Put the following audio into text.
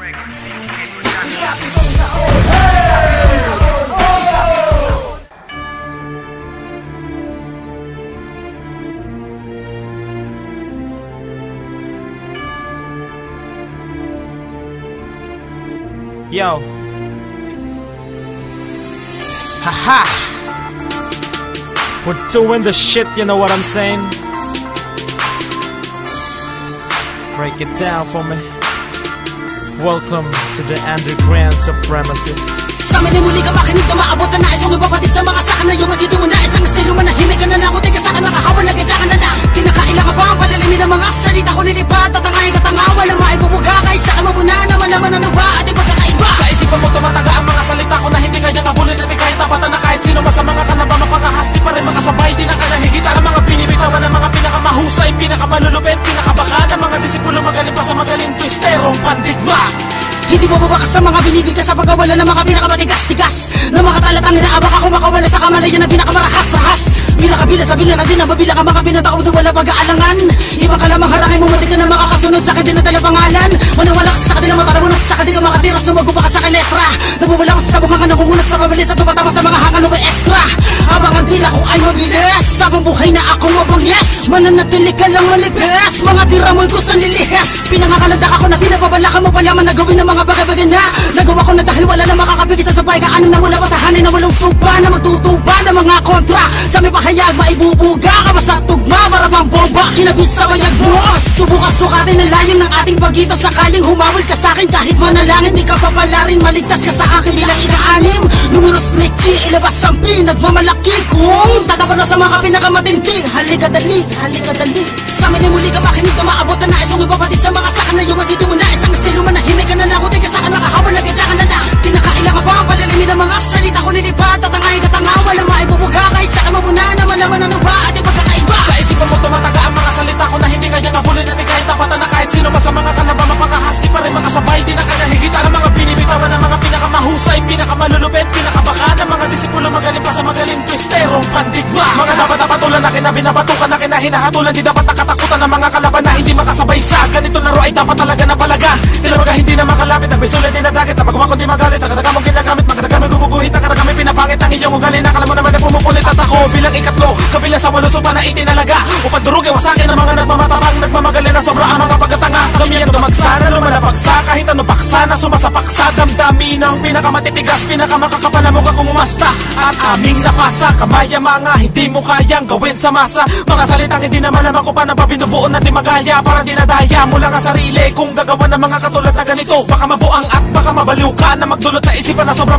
Yo. Haha. We're doing the shit, you know what I'm saying? Break it down for me. Welcome to the underground supremacy. Sa amin ay muli ka makinig na maabot na nais kong ipapatid sa mga saka na yung magiging mo na isang estilo manahimik ka na lang kung di ka sa'kin makakawan na gadya ka na lang. Kinakailan ka ba ang palalimin ng mga salita ko nilipat at ang ay katanga walang maibubuga kahit sa'kin mabuna naman naman ano ba at ipagkakaiba. Sa isipan mo tumataga ang mga salita ko na hindi kanyang abulin at ikahit tapatan na kahit sino pa sa mga kanaba mapakahasti pa rin makasabay di na ka nahigitan ang mga binibitawan ng mga pinakamahusay, pinakamalulupit, pinakabaka ng mga disipulo magaling pa sa magaling twisterong pandigma. Hindi mo babakas sa mga binibigkas sa pagkawala ng mga pinakamatigas-tigas ng mga talatang inaabak ako makawala sa kamalayan ng pinakamarahas-rahas. Pinakabila sa bila na din ang mabilang ang mga pinataon na wala pag-aalangan. Iba ka lamang harangin mo matik ka na makakasunod sa akin din na dala pangalan. Manawala ka sa kanila matarabunas sa kanila makatira sumago pa ka sa kaletra. Nabuwala ko sa sabong hanga ng kungunas sa pabilis at tumatama sa mga hanga ng may extra. Habang ang dila ko ay mabilis sabang buhay na ako mabangis. Mananatili ka lang malipis mga tira mo'y gustong lilihis. Pinangakalagdak ako na pinapabalakan mo palaman na gawin ng mga bagay-bagay na nagawa ko na dahil wala na makakapigil sa sabay kaano na wala pa sa hanay na walang sumpa na magtutuba ng mga kontra. Sa may pahayag maibubuga ka ba sa tugma para bang bomba kinabit sa bayag mo. Subukan sukatin ang layo ng ating pagito sakaling humawal ka sa akin kahit manalangin di ka papalarin maligtas ka sa akin bilang ika-anim. Numerous fletchy ilabas ang pinagmamalaki kung tatapan na sa mga pinakamatindi. Halika dali, halika dali. Sa amin ay muli ka makinig na maabot na nais kong ipapatid sa mga saka na yung magiging mo na isang estilo manahimik ka na lang kung di ka sa akin makahawal na gadya ka na lang. Kinakailan ka ba ang palalimin ng mga salita ko nilipat at ang ay katanga walang maibubuga kahit sa akin mabuna naman naman ano ba at ipagkakaiba. Sa isipan mo tumataga ang mga salita ko na hindi kanyang abulin at ikahit tapatan na kahit sino pa sa mga kanaba mapakahasti pa rin makasabay di na kanya higitan ang mga binibitawan ng mga pinakamahusay, pinakamalulupit, pinakabaka ng mga disipulo magaling pa sa magaling twisterong pandigma. Mga dapat napatulan na kinabinabatukan na kinahinahatulan di dapat nakatakutan ng mga kalaban na hindi makasabay sa ganito laro ay dapat talaga na palaga. Tinabaga hindi na makalapit nagbisulit din na dagit napagawa kundi magalit nakataga mong ginagamit magkatagamit gumuguhit nakatagamit pinapangit ang iyong ugali nakala mo naman na pumupulit at ako bilang ikatlo kabila sa waluso na itinalaga upang durugin wasakin ng mga nagmamatabang nagmamagaling na sobra ang mga pagkatanga kami ang tumagsana lumalapagsa kahit ano paksa na sumasapaksa damdami ng pinakamatitigas pinakamakakapal na mukha kong umasta at aming napasa kamaya mga hindi mo kayang gawin sa masa mga salitang hindi naman naman ko pa na binubuo na di magaya parang dinadaya mula nga sarili kung gagawa ng mga katulad na ganito baka mabuang at baka mabaliw ka na magdulot na isipan na sobrang